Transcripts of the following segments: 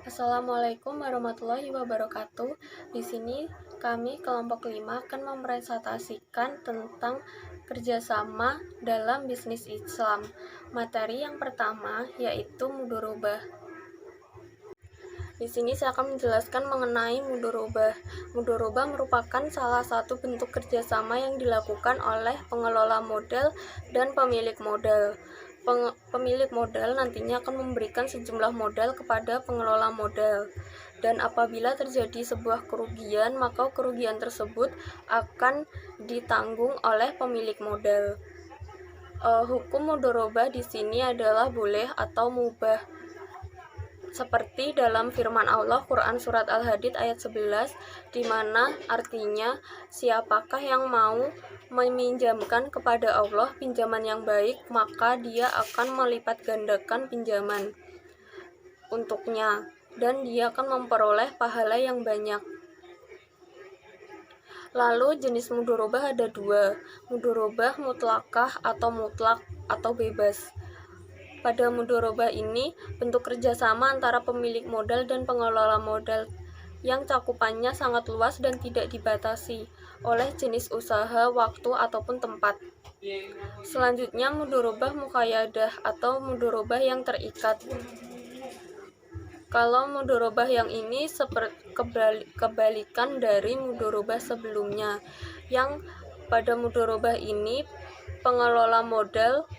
Assalamualaikum warahmatullahi wabarakatuh. Di sini kami kelompok 5 akan mempresentasikan tentang kerjasama dalam bisnis Islam. Materi yang pertama yaitu mudorobah. Di sini saya akan menjelaskan mengenai mudorobah. Mudorobah merupakan salah satu bentuk kerjasama yang dilakukan oleh pengelola modal dan pemilik modal. Pemilik modal nantinya akan memberikan sejumlah modal kepada pengelola modal, dan apabila terjadi sebuah kerugian, maka kerugian tersebut akan ditanggung oleh pemilik modal. Hukum mudorobah di sini adalah boleh atau mubah, seperti dalam firman Allah Quran Surat Al-Hadid ayat 11, di mana artinya siapakah yang mau meminjamkan kepada Allah pinjaman yang baik, maka dia akan melipat gandakan pinjaman untuknya dan dia akan memperoleh pahala yang banyak. Lalu jenis mudorobah ada dua, mudorobah mutlakah atau mutlak atau bebas. Pada mudorobah ini, bentuk kerjasama antara pemilik modal dan pengelola modal yang cakupannya sangat luas dan tidak dibatasi oleh jenis usaha, waktu, ataupun tempat. Selanjutnya, mudorobah muqayyadah atau mudorobah yang terikat. Kalau mudorobah yang ini seperti kebalikan dari mudorobah sebelumnya, yang pada mudorobah ini pengelola modal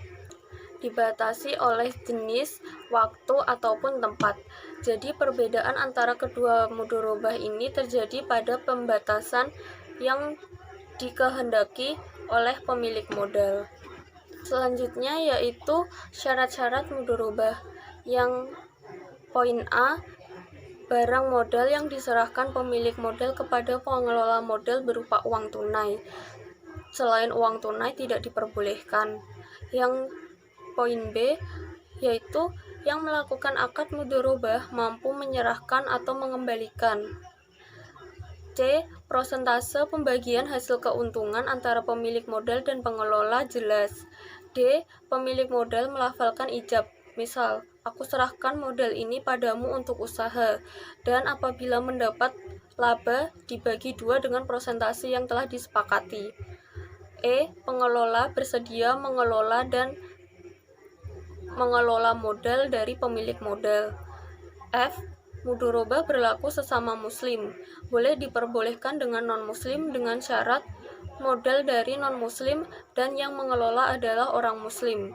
dibatasi oleh jenis, waktu, ataupun tempat. Jadi perbedaan antara kedua mudorobah ini terjadi pada pembatasan yang dikehendaki oleh pemilik modal. Selanjutnya yaitu syarat-syarat mudorobah. Yang poin A, barang modal yang diserahkan pemilik modal kepada pengelola modal berupa uang tunai. Selain uang tunai tidak diperbolehkan. Yang poin B yaitu yang melakukan akad mudorobah mampu menyerahkan atau mengembalikan. C. Prosentase pembagian hasil keuntungan antara pemilik modal dan pengelola jelas. D. Pemilik modal melafalkan ijab. Misal, aku serahkan modal ini padamu untuk usaha, dan apabila mendapat laba dibagi 2 dengan prosentase yang telah disepakati. E. Pengelola bersedia mengelola modal dari pemilik modal. F. Mudorobah berlaku sesama muslim, boleh diperbolehkan dengan non-muslim dengan syarat modal dari non-muslim dan yang mengelola adalah orang muslim.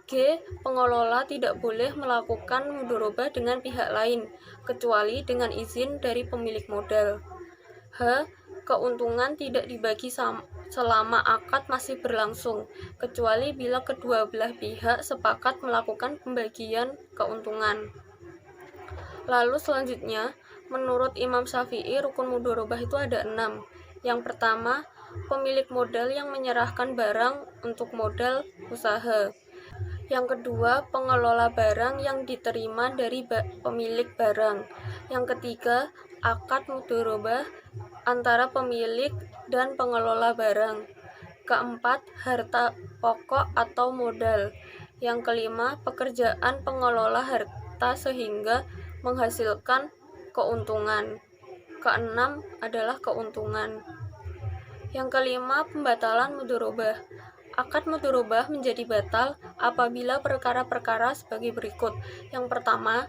G. Pengelola tidak boleh melakukan mudorobah dengan pihak lain, kecuali dengan izin dari pemilik modal. H. Keuntungan tidak dibagi selama akad masih berlangsung, kecuali bila kedua belah pihak sepakat melakukan pembagian keuntungan. Lalu selanjutnya, menurut Imam Syafi'i, rukun mudorobah itu ada 6. Yang pertama, pemilik modal yang menyerahkan barang untuk modal usaha. Yang kedua, pengelola barang yang diterima dari pemilik barang. Yang ketiga, akad mudorobah antara pemilik dan pengelola barang. Keempat, harta pokok atau modal. Yang kelima, pekerjaan pengelola harta sehingga menghasilkan keuntungan. Keenam adalah keuntungan. Yang kelima, pembatalan mudorobah. Akad mudorobah menjadi batal apabila perkara-perkara sebagai berikut. Yang pertama,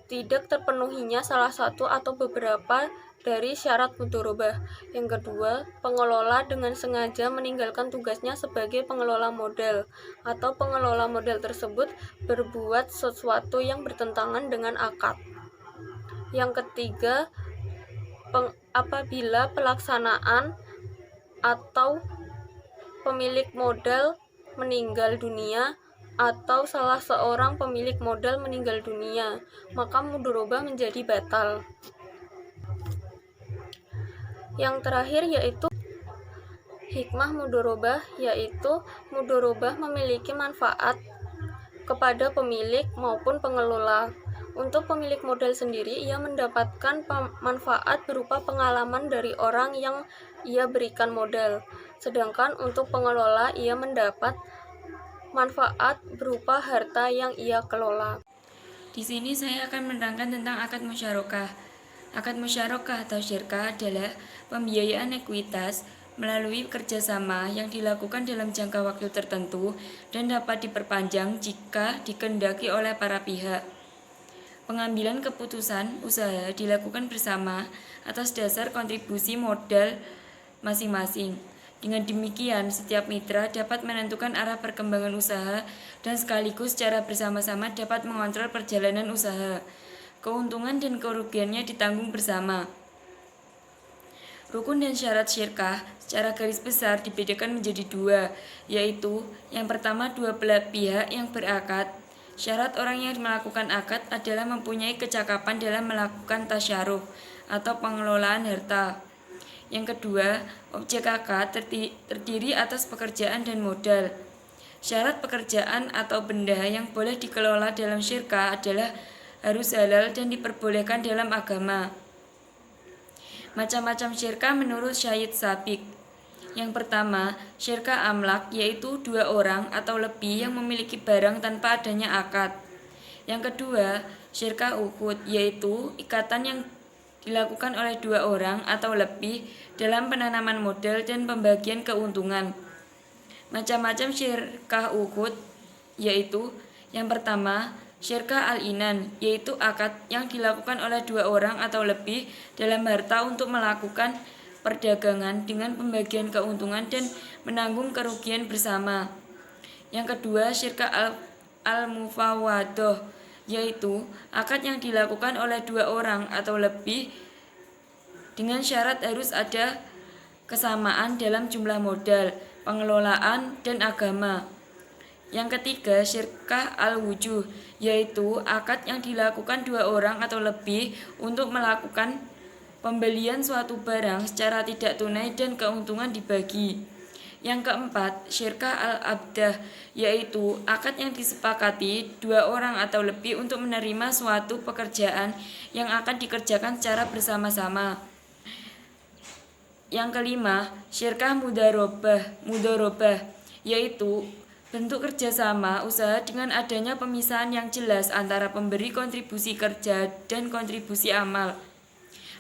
tidak terpenuhinya salah satu atau beberapa dari syarat mudorobah. Yang kedua, pengelola dengan sengaja meninggalkan tugasnya sebagai pengelola modal, atau pengelola modal tersebut berbuat sesuatu yang bertentangan dengan akad. Yang ketiga, apabila pelaksanaan atau pemilik modal meninggal dunia atau salah seorang pemilik modal meninggal dunia, maka mudorobah menjadi batal. Yang terakhir yaitu hikmah mudorobah, yaitu mudorobah memiliki manfaat kepada pemilik maupun pengelola. Untuk pemilik modal sendiri, ia mendapatkan manfaat berupa pengalaman dari orang yang ia berikan modal. Sedangkan untuk pengelola, ia mendapat manfaat berupa harta yang ia kelola. Di sini saya akan menerangkan tentang akad musyarakah. Akad musyarakah atau syirkah adalah pembiayaan ekuitas melalui kerjasama yang dilakukan dalam jangka waktu tertentu dan dapat diperpanjang jika dikehendaki oleh para pihak. Pengambilan keputusan usaha dilakukan bersama atas dasar kontribusi modal masing-masing. Dengan demikian, setiap mitra dapat menentukan arah perkembangan usaha dan sekaligus secara bersama-sama dapat mengontrol perjalanan usaha. Keuntungan dan kerugiannya ditanggung bersama. Rukun dan syarat syirkah secara garis besar dibedakan menjadi dua, yaitu yang pertama dua belah pihak yang berakad. Syarat orang yang melakukan akad adalah mempunyai kecakapan dalam melakukan tasyaruf atau pengelolaan harta. Yang kedua, objek akad terdiri atas pekerjaan dan modal. Syarat pekerjaan atau benda yang boleh dikelola dalam syirkah adalah harus halal dan diperbolehkan dalam agama. Macam-macam syirkah menurut Syahid Sabiq. Yang pertama, syirkah amlak, yaitu dua orang atau lebih yang memiliki barang tanpa adanya akad. Yang kedua, syirkah uqud, yaitu ikatan yang dilakukan oleh dua orang atau lebih dalam penanaman modal dan pembagian keuntungan. Macam-macam syirkah uqud, yaitu yang pertama, syirkah al-inan, yaitu akad yang dilakukan oleh dua orang atau lebih dalam harta untuk melakukan perdagangan dengan pembagian keuntungan dan menanggung kerugian bersama. Yang kedua, syirkah al-mufawadoh, yaitu akad yang dilakukan oleh dua orang atau lebih dengan syarat harus ada kesamaan dalam jumlah modal, pengelolaan, dan agama. Yang ketiga, syirkah al-wujuh, yaitu akad yang dilakukan dua orang atau lebih untuk melakukan pembelian suatu barang secara tidak tunai dan keuntungan dibagi. Yang keempat, syirkah al-abdah, yaitu akad yang disepakati dua orang atau lebih untuk menerima suatu pekerjaan yang akan dikerjakan secara bersama-sama. Yang kelima, syirkah mudharobah, yaitu bentuk kerjasama usaha dengan adanya pemisahan yang jelas antara pemberi kontribusi kerja dan kontribusi amal.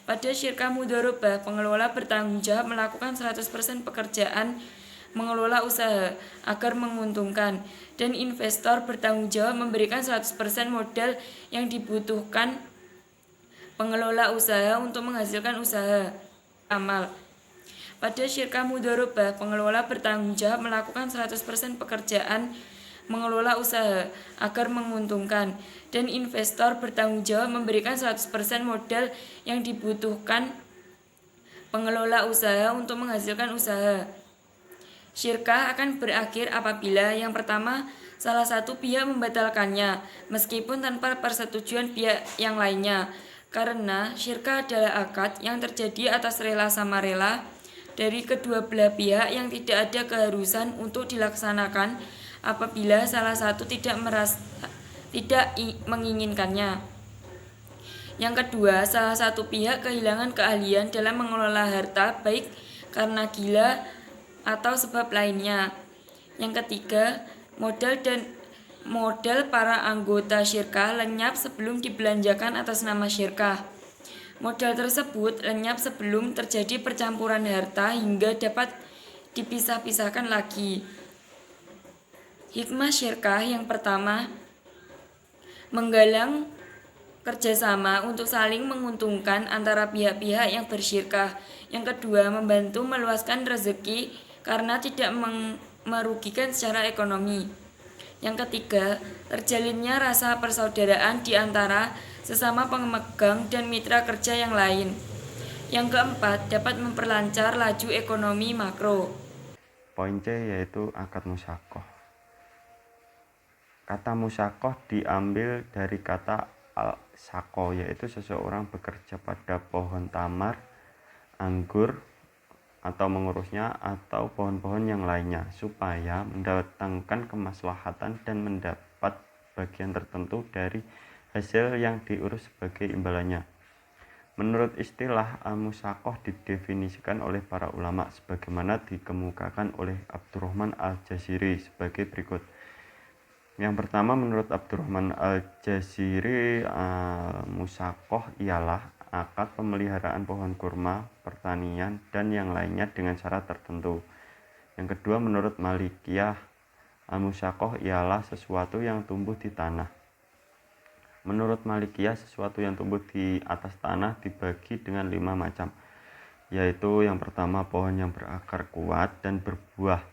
Pada syirkah mudharobah, pengelola bertanggung jawab melakukan 100% pekerjaan mengelola usaha agar menguntungkan, dan investor bertanggung jawab memberikan 100% modal yang dibutuhkan pengelola usaha untuk menghasilkan usaha amal. Pada syirkah mudharobah, pengelola bertanggung jawab melakukan 100% pekerjaan mengelola usaha agar menguntungkan, dan investor bertanggung jawab memberikan 100% modal yang dibutuhkan pengelola usaha untuk menghasilkan usaha. Syirkah akan berakhir apabila yang pertama, salah satu pihak membatalkannya, meskipun tanpa persetujuan pihak yang lainnya, karena syirkah adalah akad yang terjadi atas rela sama rela dari kedua belah pihak yang tidak ada keharusan untuk dilaksanakan apabila salah satu tidak menginginkannya. Yang kedua, salah satu pihak kehilangan keahlian dalam mengelola harta baik karena gila atau sebab lainnya. Yang ketiga, modal para anggota syirkah lenyap sebelum dibelanjakan atas nama syirkah. Modal tersebut lenyap sebelum terjadi percampuran harta hingga dapat dipisah-pisahkan lagi. Hikmah syirkah yang pertama, menggalang kerjasama untuk saling menguntungkan antara pihak-pihak yang bersyirkah. Yang kedua, membantu meluaskan rezeki karena tidak merugikan secara ekonomi. Yang ketiga, terjalinnya rasa persaudaraan di antara sesama pemegang dan mitra kerja yang lain. Yang keempat, dapat memperlancar laju ekonomi makro. Poin C yaitu akad musyakoh. Kata musyakoh diambil dari kata al-syako, yaitu seseorang bekerja pada pohon tamar, anggur, atau mengurusnya, atau pohon-pohon yang lainnya, supaya mendatangkan kemaslahatan dan mendapat bagian tertentu dari hasil yang diurus sebagai imbalannya. Menurut istilah al-musyakoh didefinisikan oleh para ulama sebagaimana dikemukakan oleh Abdurrahman al-Jaziri sebagai berikut. Yang pertama, menurut Abdurrahman Al-Jaziri, musyakoh ialah akad pemeliharaan pohon kurma, pertanian, dan yang lainnya dengan syarat tertentu. Yang kedua, menurut Malikiyah, musyakoh ialah sesuatu yang tumbuh di tanah. Menurut Malikiyah, sesuatu yang tumbuh di atas tanah dibagi dengan 5 macam, yaitu yang pertama, pohon yang berakar kuat dan berbuah.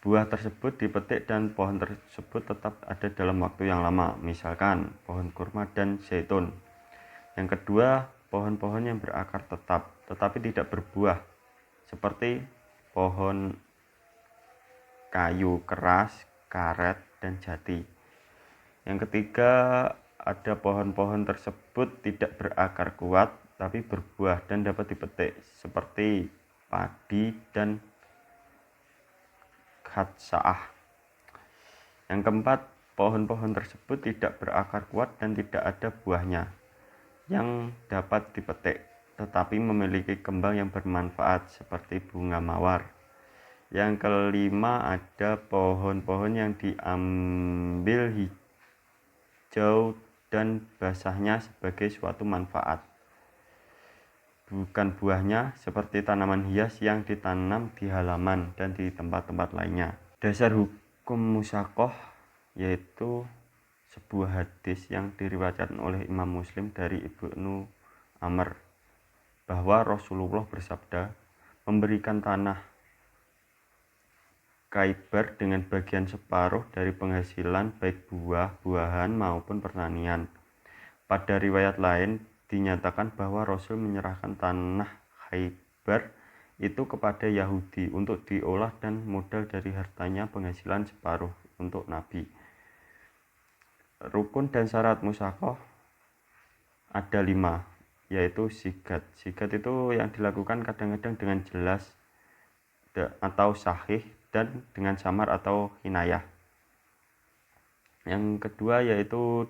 Buah tersebut dipetik dan pohon tersebut tetap ada dalam waktu yang lama, misalkan pohon kurma dan zaitun. Yang kedua, pohon-pohon yang berakar tetap tetapi tidak berbuah, seperti pohon kayu keras, karet, dan jati. Yang ketiga, ada pohon-pohon tersebut tidak berakar kuat tapi berbuah dan dapat dipetik, seperti padi dan khatsaah. Yang keempat, pohon-pohon tersebut tidak berakar kuat dan tidak ada buahnya yang dapat dipetik, tetapi memiliki kembang yang bermanfaat seperti bunga mawar. Yang kelima, ada pohon-pohon yang diambil hijau dan basahnya sebagai suatu manfaat, bukan buahnya, seperti tanaman hias yang ditanam di halaman dan di tempat-tempat lainnya. Dasar hukum musyakoh yaitu sebuah hadis yang diriwayatkan oleh Imam Muslim dari Ibnu Amr bahwa Rasulullah bersabda, memberikan tanah Khaibar dengan bagian separuh dari penghasilan baik buah-buahan maupun pertanian. Pada riwayat lain dinyatakan bahwa Rasul menyerahkan tanah Khaibar itu kepada Yahudi untuk diolah dan modal dari hartanya penghasilan separuh untuk Nabi. Rukun dan syarat musyakoh ada 5, yaitu sigat. Sigat itu yang dilakukan kadang-kadang dengan jelas atau sahih dan dengan samar atau kinayah. Yang kedua yaitu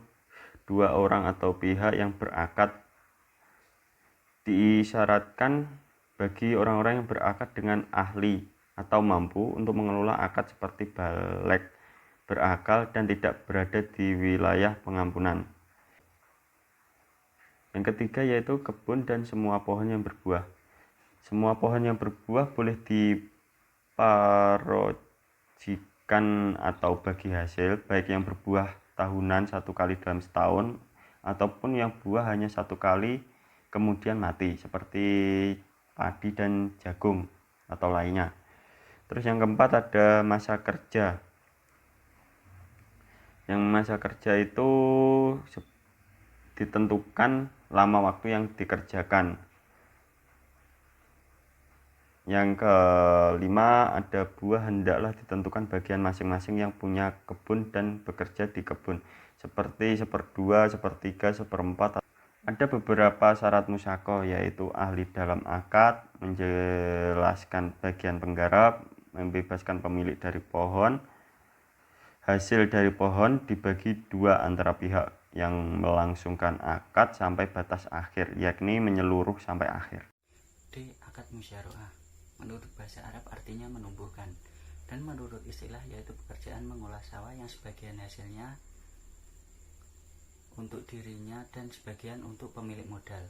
2 orang atau pihak yang berakad. Disyaratkan bagi orang-orang yang berakad dengan ahli atau mampu untuk mengelola akad seperti balik, berakal, dan tidak berada di wilayah pengampunan. Yang ketiga yaitu kebun dan semua pohon yang berbuah. Semua pohon yang berbuah boleh diparojikan atau bagi hasil, baik yang berbuah tahunan 1 kali dalam setahun ataupun yang buah hanya 1 kali kemudian mati, seperti padi dan jagung atau lainnya. Terus yang keempat ada masa kerja. Yang masa kerja itu ditentukan lama waktu yang dikerjakan. Yang kelima, ada buah hendaklah ditentukan bagian masing-masing yang punya kebun dan bekerja di kebun, seperti 1/2, 1/3, 1/4. Ada beberapa syarat musyakoh, yaitu ahli dalam akad, menjelaskan bagian penggarap, membebaskan pemilik dari pohon, hasil dari pohon dibagi 2 antara pihak yang melangsungkan akad sampai batas akhir, yakni menyeluruh sampai akhir. D. Akad musyaroah. Menurut bahasa Arab artinya menumbuhkan, dan menurut istilah yaitu pekerjaan mengolah sawah yang sebagian hasilnya untuk dirinya dan sebagian untuk pemilik modal.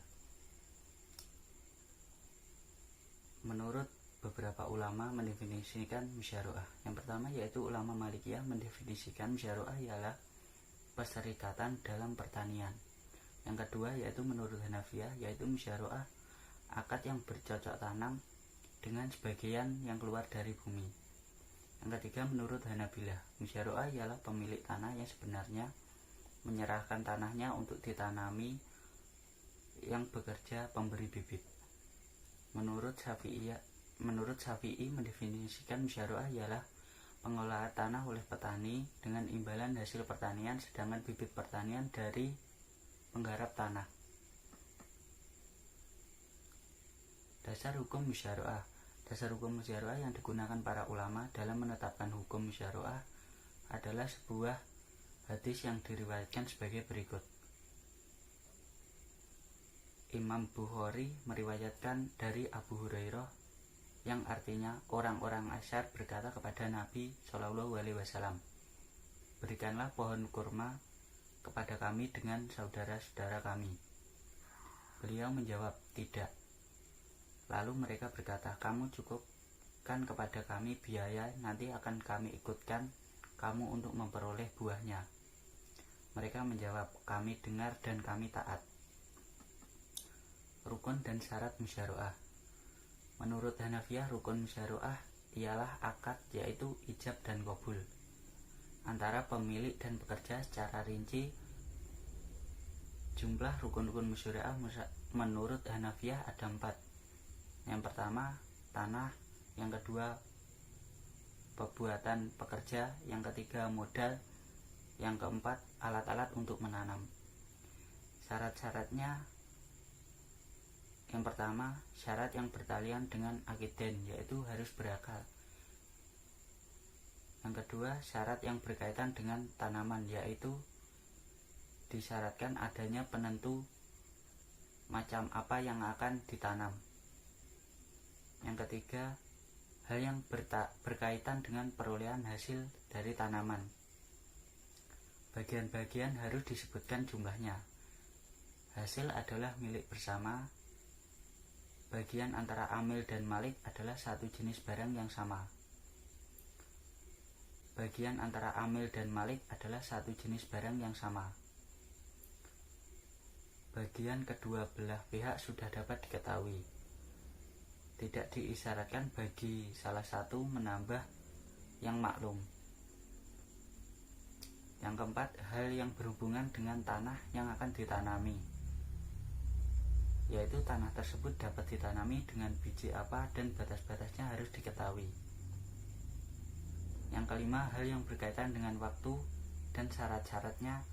Menurut beberapa ulama mendefinisikan musyaroah. Yang pertama yaitu ulama Malikiyah mendefinisikan musyaroah ialah perserikatan dalam pertanian. Yang kedua yaitu menurut Hanafiyah yaitu musyaroah akad yang bercocok tanam dengan sebagian yang keluar dari bumi. Yang ketiga menurut Hanabilah, musyaroah ialah pemilik tanah yang sebenarnya menyerahkan tanahnya untuk ditanami yang bekerja pemberi bibit. Menurut Syafi'i mendefinisikan musyaroah ialah pengolahan tanah oleh petani dengan imbalan hasil pertanian, sedangkan bibit pertanian dari penggarap tanah. Dasar hukum musyaroah. Dasar hukum musyaroah yang digunakan para ulama dalam menetapkan hukum musyaroah adalah sebuah hadis yang diriwayatkan sebagai berikut. Imam Bukhari meriwayatkan dari Abu Hurairah yang artinya orang-orang Asyar berkata kepada Nabi SAW, berikanlah pohon kurma kepada kami dengan saudara-saudara kami. Beliau menjawab, tidak. Lalu mereka berkata, kamu cukupkan kepada kami biaya, nanti akan kami ikutkan kamu untuk memperoleh buahnya. Mereka menjawab, kami dengar dan kami taat. Rukun dan syarat musyaroah. Menurut Hanafiyah, rukun musyaroah ialah akad, yaitu ijab dan qabul antara pemilik dan pekerja secara rinci. Jumlah rukun-rukun musyaroah menurut Hanafiyah ada 4. Yang pertama, tanah. Yang kedua, perbuatan pekerja. Yang ketiga, modal. Yang keempat, alat-alat untuk menanam. Syarat-syaratnya, yang pertama, syarat yang bertalian dengan akiden, yaitu harus berakal. Yang kedua, syarat yang berkaitan dengan tanaman, yaitu disyaratkan adanya penentu macam apa yang akan ditanam. Yang ketiga, hal yang berkaitan dengan perolehan hasil dari tanaman. Bagian-bagian harus disebutkan jumlahnya. Hasil adalah milik bersama. Bagian antara amil dan malik adalah satu jenis barang yang sama. Bagian antara amil dan malik adalah satu jenis barang yang sama. Bagian kedua belah pihak sudah dapat diketahui. Tidak diisyaratkan bagi salah satu menambah yang maklum. Yang keempat, hal yang berhubungan dengan tanah yang akan ditanami, yaitu tanah tersebut dapat ditanami dengan biji apa dan batas-batasnya harus diketahui. Yang kelima, hal yang berkaitan dengan waktu dan syarat-syaratnya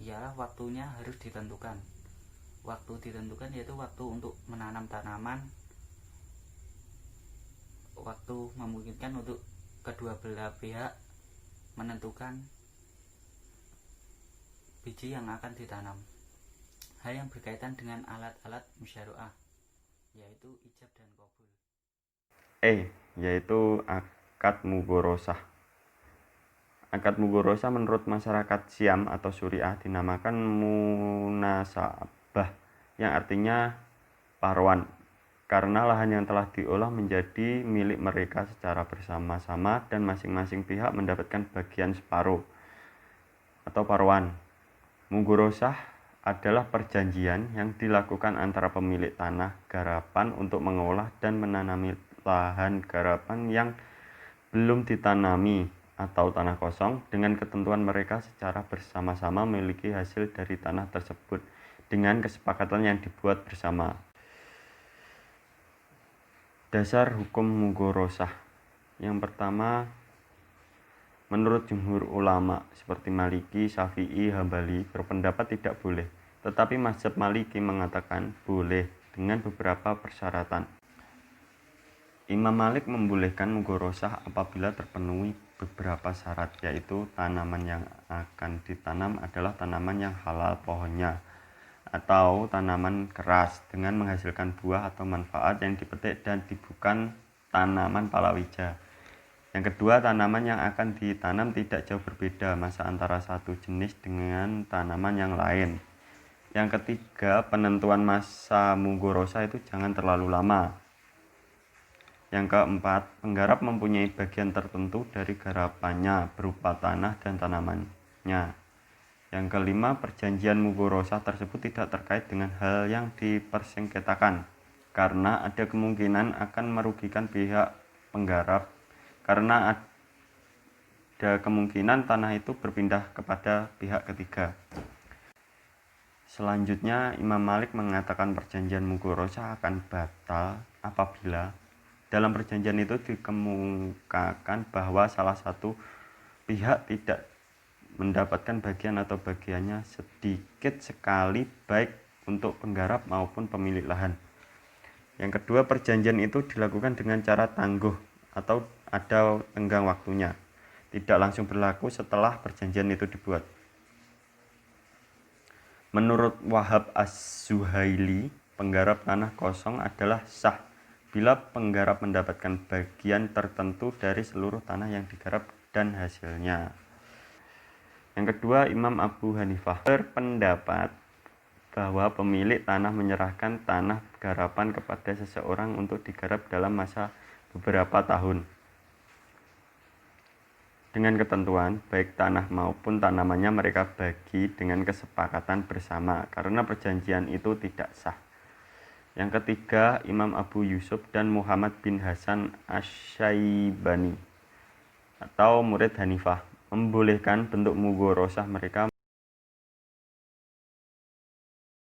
ialah waktunya harus ditentukan. Waktu ditentukan yaitu waktu untuk menanam tanaman, waktu memungkinkan untuk kedua belah pihak menentukan biji yang akan ditanam. Hal yang berkaitan dengan alat-alat musyaroah, yaitu ijab dan qabul. Yaitu akad mugorosah. Akad mugorosah menurut masyarakat Syam atau Suriah dinamakan munasabah, yang artinya paruan, karena lahan yang telah diolah menjadi milik mereka secara bersama-sama dan masing-masing pihak mendapatkan bagian separuh atau paruan. Mugorosah adalah perjanjian yang dilakukan antara pemilik tanah garapan untuk mengolah dan menanami lahan garapan yang belum ditanami atau tanah kosong, dengan ketentuan mereka secara bersama-sama memiliki hasil dari tanah tersebut dengan kesepakatan yang dibuat bersama. Dasar hukum mugorosah. Yang pertama, menurut jumhur ulama seperti Maliki, Syafi'i, Hambali berpendapat tidak boleh, tetapi mazhab Maliki mengatakan boleh dengan beberapa persyaratan. Imam Malik membolehkan mugorosah apabila terpenuhi beberapa syarat, yaitu tanaman yang akan ditanam adalah tanaman yang halal pohonnya atau tanaman keras dengan menghasilkan buah atau manfaat yang dipetik dan bukan tanaman palawija. Yang kedua, tanaman yang akan ditanam tidak jauh berbeda masa antara satu jenis dengan tanaman yang lain. Yang ketiga, penentuan masa mugorosah itu jangan terlalu lama. Yang keempat, penggarap mempunyai bagian tertentu dari garapannya berupa tanah dan tanamannya. Yang kelima, perjanjian mugorosah tersebut tidak terkait dengan hal yang dipersengketakan, karena ada kemungkinan akan merugikan pihak penggarap, karena ada kemungkinan tanah itu berpindah kepada pihak ketiga. Selanjutnya, Imam Malik mengatakan perjanjian mugorosah akan batal apabila dalam perjanjian itu dikemukakan bahwa salah satu pihak tidak mendapatkan bagian atau bagiannya sedikit sekali, baik untuk penggarap maupun pemilik lahan. Yang kedua, perjanjian itu dilakukan dengan cara tangguh atau ada tenggang waktunya, tidak langsung berlaku setelah perjanjian itu dibuat. Menurut Wahab Az-Zuhaili, penggarap tanah kosong adalah sah bila penggarap mendapatkan bagian tertentu dari seluruh tanah yang digarap dan hasilnya. Yang kedua, Imam Abu Hanifah berpendapat bahwa pemilik tanah menyerahkan tanah garapan kepada seseorang untuk digarap dalam masa beberapa tahun dengan ketentuan baik tanah maupun tanamannya mereka bagi dengan kesepakatan bersama karena perjanjian itu tidak sah. Yang ketiga, Imam Abu Yusuf dan Muhammad bin Hasan Asy-Syaibani atau murid Hanifah membolehkan bentuk mugorosah mereka